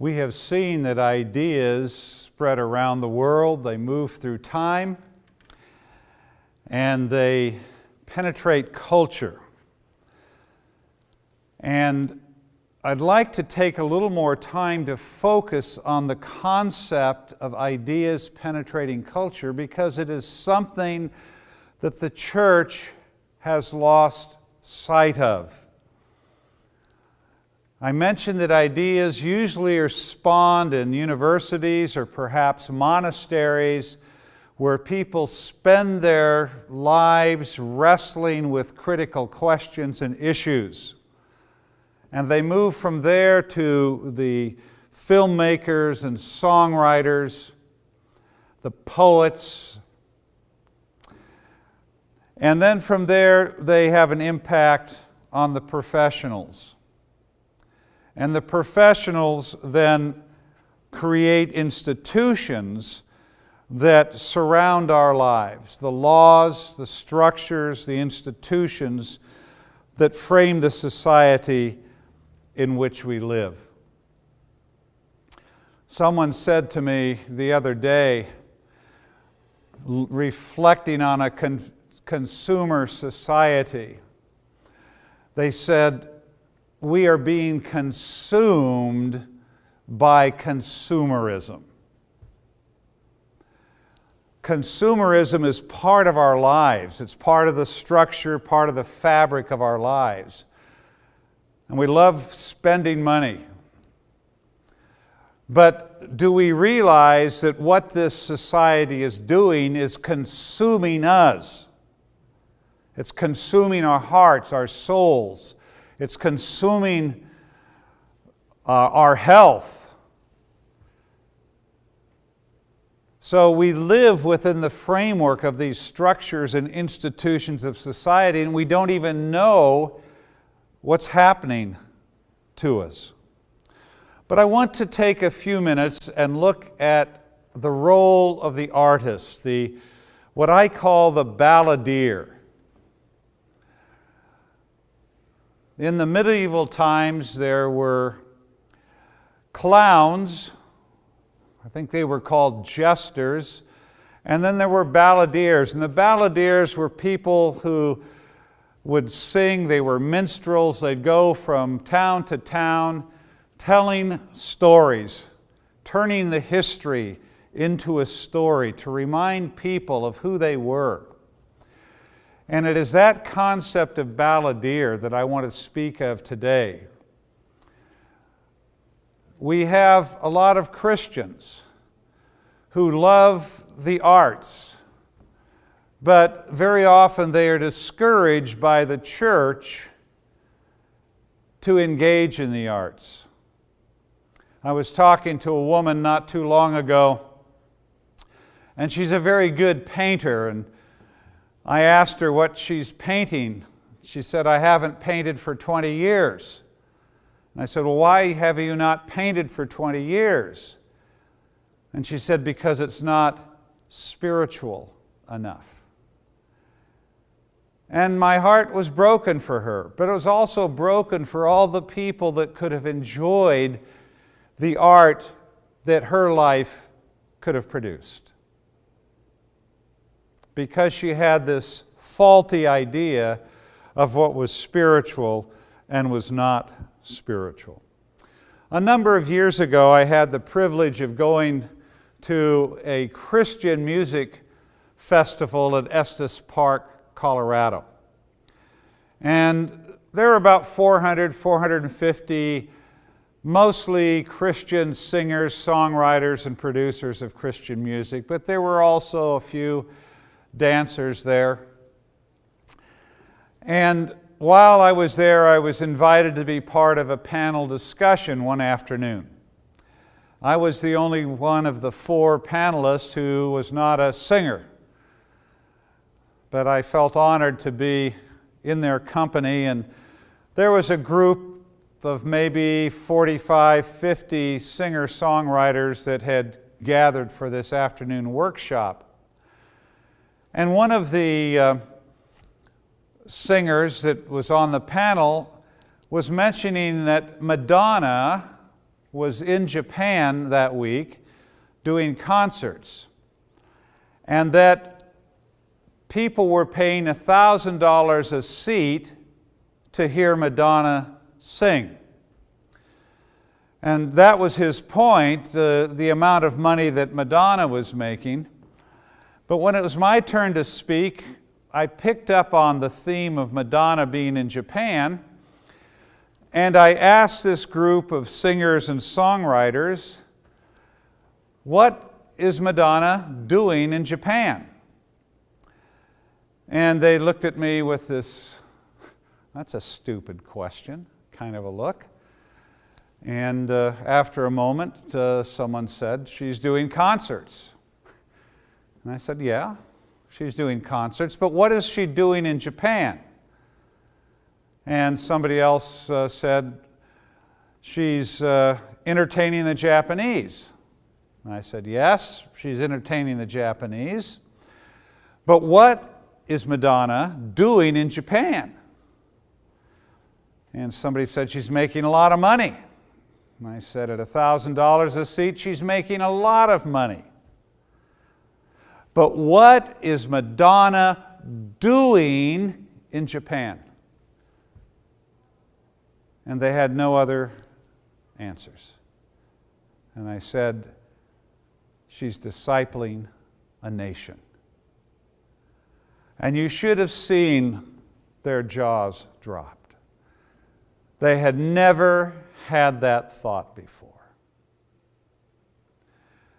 We have seen that ideas spread around the world, they move through time, and they penetrate culture. And I'd like to take a little more time to focus on the concept of ideas penetrating culture because it is something that the church has lost sight of. I mentioned that ideas usually are spawned in universities or perhaps monasteries where people spend their lives wrestling with critical questions and issues. And they move from there to the filmmakers and songwriters, the poets, and then from there they have an impact on the professionals. And the professionals then create institutions that surround our lives, the laws, the structures, the institutions that frame the society in which we live. Someone said to me the other day, reflecting on a consumer society, they said, we are being consumed by consumerism. Consumerism is part of our lives. It's part of the structure, part of the fabric of our lives. And we love spending money. But do we realize that what this society is doing is consuming us? It's consuming our hearts, our souls. It's consuming our health. So we live within the framework of these structures and institutions of society, and we don't even know what's happening to us. But I want to take a few minutes and look at the role of the artist, what I call the balladeer. In the medieval times, there were clowns, I think they were called jesters, and then there were balladeers. And the balladeers were people who would sing, they were minstrels, they'd go from town to town telling stories, turning the history into a story to remind people of who they were. And it is that concept of balladeer that I want to speak of today. We have a lot of Christians who love the arts, but very often they are discouraged by the church to engage in the arts. I was talking to a woman not too long ago, and she's a very good painter, and I asked her what she's painting. She said, I haven't painted for 20 years. And I said, well, why have you not painted for 20 years? And she said, because it's not spiritual enough. And my heart was broken for her, but it was also broken for all the people that could have enjoyed the art that her life could have produced. Because she had this faulty idea of what was spiritual and was not spiritual. A number of years ago, I had the privilege of going to a Christian music festival at Estes Park, Colorado. And there were about 450 mostly Christian singers, songwriters, and producers of Christian music, but there were also a few dancers there. And while I was there, I was invited to be part of a panel discussion one afternoon. I was the only one of the 4 panelists who was not a singer, but I felt honored to be in their company, and there was a group of maybe 45, 50 singer-songwriters that had gathered for this afternoon workshop. And one of the singers that was on the panel was mentioning that Madonna was in Japan that week doing concerts, and that people were paying $1,000 a seat to hear Madonna sing. And that was his point, the amount of money that Madonna was making. But when it was my turn to speak, I picked up on the theme of Madonna being in Japan, and I asked this group of singers and songwriters, what is Madonna doing in Japan? And they looked at me with this, that's a stupid question, kind of a look. And after a moment, someone said, she's doing concerts. And I said, yeah, she's doing concerts, but what is she doing in Japan? And somebody else said, she's entertaining the Japanese. And I said, yes, she's entertaining the Japanese. But what is Madonna doing in Japan? And somebody said, she's making a lot of money. And I said, at $1,000 a seat, she's making a lot of money. But what is Madonna doing in Japan? And they had no other answers. And I said, she's discipling a nation. And you should have seen their jaws dropped. They had never had that thought before.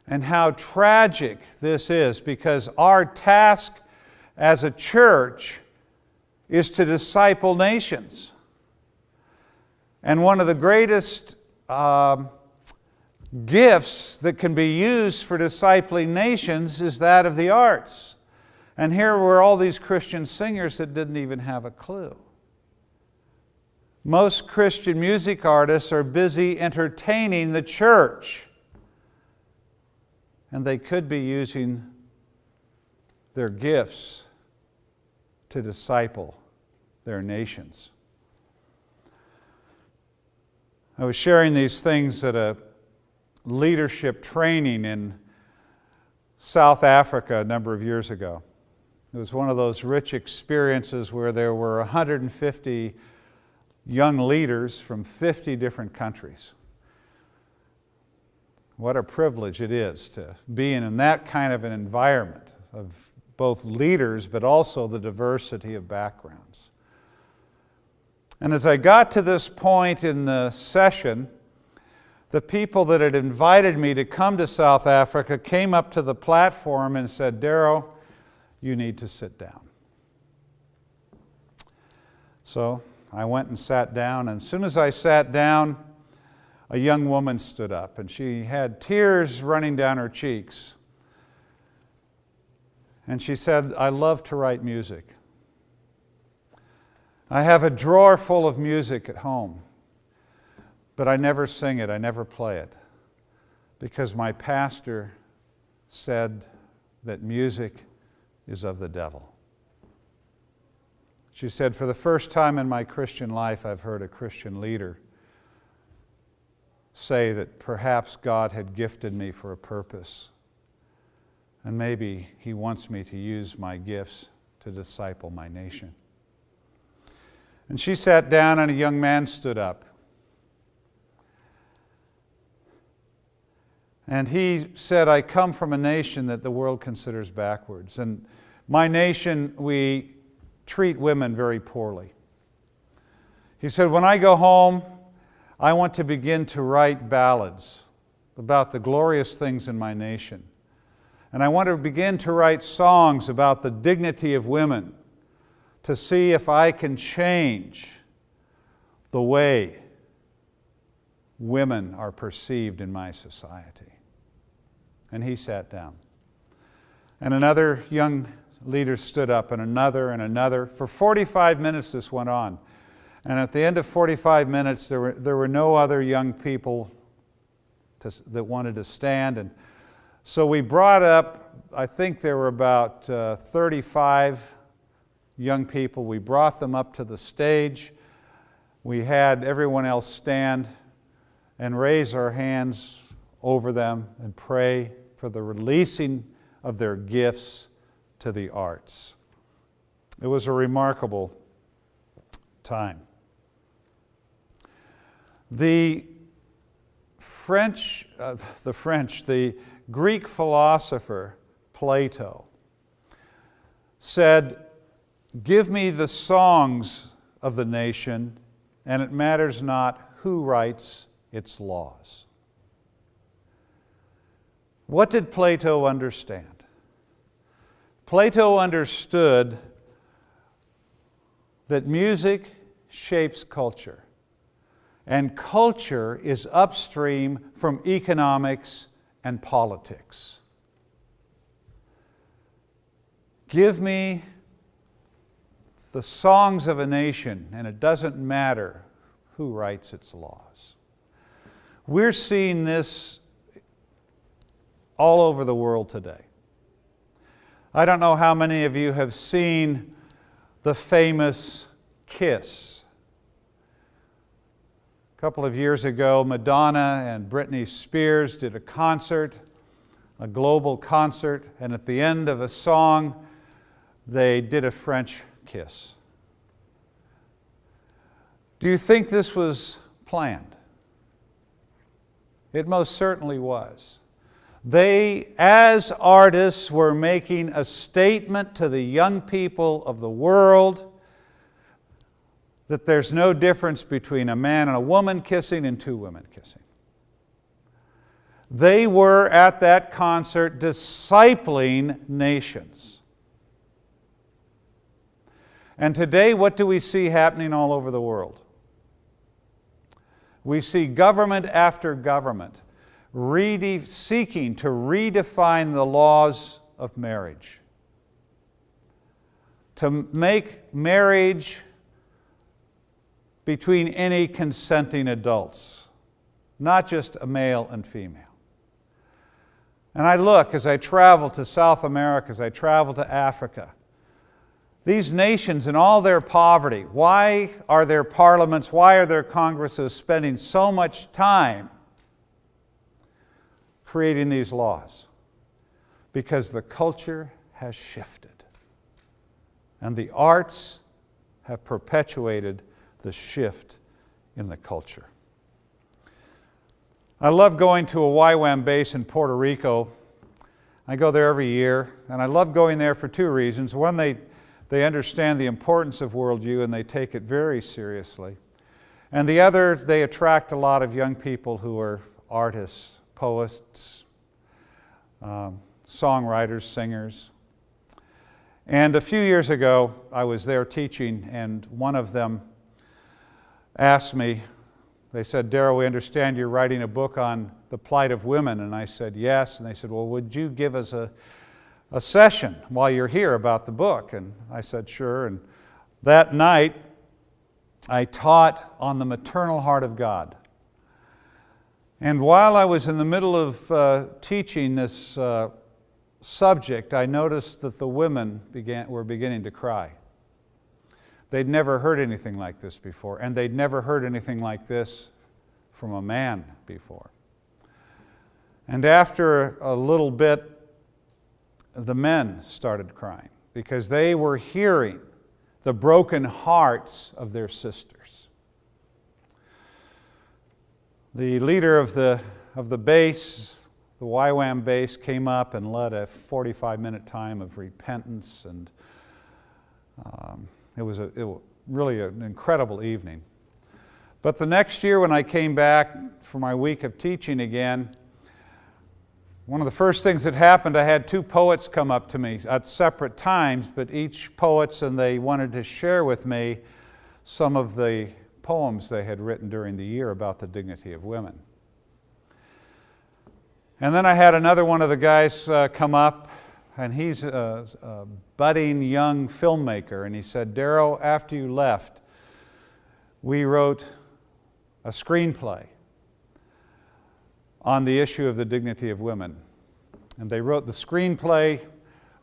And how tragic this is, because our task as a church is to disciple nations. And one of the greatest gifts that can be used for discipling nations is that of the arts. And here were all these Christian singers that didn't even have a clue. Most Christian music artists are busy entertaining the church. And they could be using their gifts to disciple their nations. I was sharing these things at a leadership training in South Africa a number of years ago. It was one of those rich experiences where there were 150 young leaders from 50 different countries. What a privilege it is to be in that kind of an environment of both leaders but also the diversity of backgrounds. And as I got to this point in the session, the people that had invited me to come to South Africa came up to the platform and said, "Darrow, you need to sit down." So I went and sat down, and as soon as I sat down, a young woman stood up, and she had tears running down her cheeks. And she said, "I love to write music. I have a drawer full of music at home, but I never sing it, I never play it, because my pastor said that music is of the devil." She said, "For the first time in my Christian life, I've heard a Christian leader say that perhaps God had gifted me for a purpose, and maybe He wants me to use my gifts to disciple my nation." And she sat down, and a young man stood up. And he said, "I come from a nation that the world considers backwards. And my nation, we treat women very poorly." He said, "When I go home, I want to begin to write ballads about the glorious things in my nation. And I want to begin to write songs about the dignity of women to see if I can change the way women are perceived in my society." And he sat down. And another young leader stood up, and another and another. For 45 minutes this went on. And at the end of 45 minutes, there were no other young people that wanted to stand. And so we brought up, I think there were about 35 young people. We brought them up to the stage. We had everyone else stand. and raise our hands over them and pray for the releasing of their gifts to the arts. It was a remarkable time. The Greek philosopher Plato said, "Give me the songs of the nation, and it matters not who writes its laws." What did Plato understand? Plato understood that music shapes culture, and culture is upstream from economics and politics. Give me the songs of a nation, and it doesn't matter who writes its laws. We're seeing this all over the world today. I don't know how many of you have seen the famous Kiss. A couple of years ago, Madonna and Britney Spears did a concert, a global concert, and at the end of a song, they did a French kiss. Do you think this was planned? It most certainly was. They, as artists, were making a statement to the young people of the world that there's no difference between a man and a woman kissing and two women kissing. They were at that concert discipling nations. And today, what do we see happening all over the world? We see government after government seeking to redefine the laws of marriage, to make marriage between any consenting adults, not just a male and female. And I look as I travel to South America, as I travel to Africa, these nations in all their poverty, why are their parliaments, why are their congresses spending so much time creating these laws? Because the culture has shifted. And the arts have perpetuated the shift in the culture. I love going to a YWAM base in Puerto Rico. I go there every year, and I love going there for two reasons. One, they understand the importance of worldview and they take it very seriously. And the other, they attract a lot of young people who are artists, poets, songwriters, singers. And a few years ago, I was there teaching, and one of them asked me, they said, "Darrell, we understand you're writing a book on the plight of women." And I said, "Yes." And they said, "Well, would you give us a session while you're here about the book?" And I said, "Sure." And that night, I taught on the maternal heart of God. And while I was in the middle of teaching this subject, I noticed that the women were beginning to cry. They'd never heard anything like this before, and they'd never heard anything like this from a man before. And after a little bit, the men started crying because they were hearing the broken hearts of their sisters. The leader of the base, the YWAM base, came up and led a 45-minute time of repentance, and it was really an incredible evening. But the next year when I came back for my week of teaching again, one of the first things that happened, I had two poets come up to me at separate times, but each poets, and they wanted to share with me some of the poems they had written during the year about the dignity of women. And then I had another one of the guys come up, and he's a budding young filmmaker, and he said, "Darrell, after you left, we wrote a screenplay on the issue of the dignity of women." And they wrote the screenplay,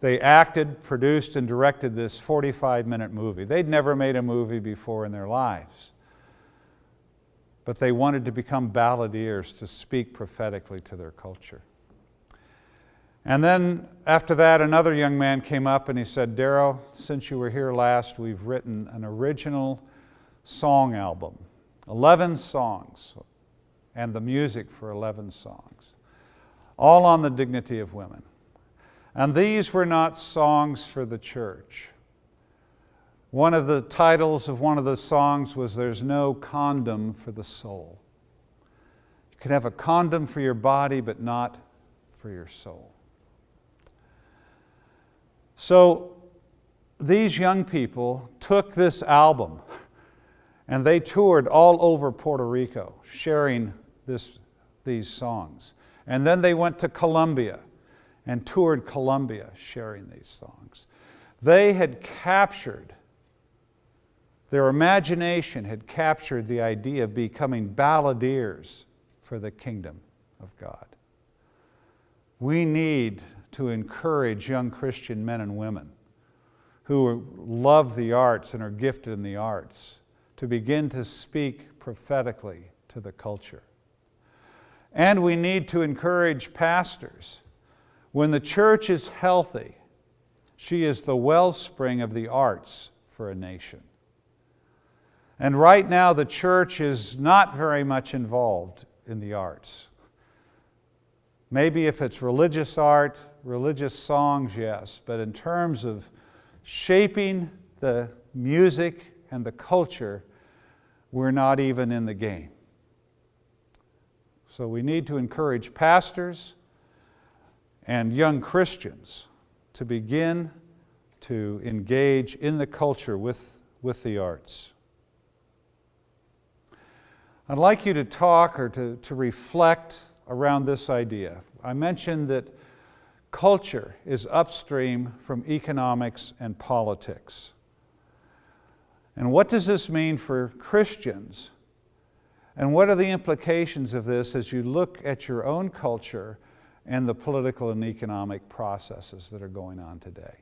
they acted, produced, and directed this 45-minute movie. They'd never made a movie before in their lives. but they wanted to become balladeers to speak prophetically to their culture. And then after that, another young man came up and he said, "Darrow, since you were here last, we've written an original song album, 11 songs, and the music for 11 songs, all on the dignity of women. And these were not songs for the church. One of the titles of one of the songs was, 'There's no condom for the soul.' You can have a condom for your body, but not for your soul." So these young people took this album and they toured all over Puerto Rico sharing these songs. And then they went to Colombia and toured Colombia sharing these songs. They had captured, their imagination had captured the idea of becoming balladeers for the kingdom of God. We need to encourage young Christian men and women who love the arts and are gifted in the arts to begin to speak prophetically to the culture. And we need to encourage pastors. When the church is healthy, she is the wellspring of the arts for a nation. And right now the church is not very much involved in the arts. Maybe if it's religious art, religious songs, yes, but in terms of shaping the music and the culture, we're not even in the game. So we need to encourage pastors and young Christians to begin to engage in the culture with the arts. I'd like you to talk or to reflect around this idea. I mentioned that culture is upstream from economics and politics. And what does this mean for Christians? And what are the implications of this as you look at your own culture and the political and economic processes that are going on today?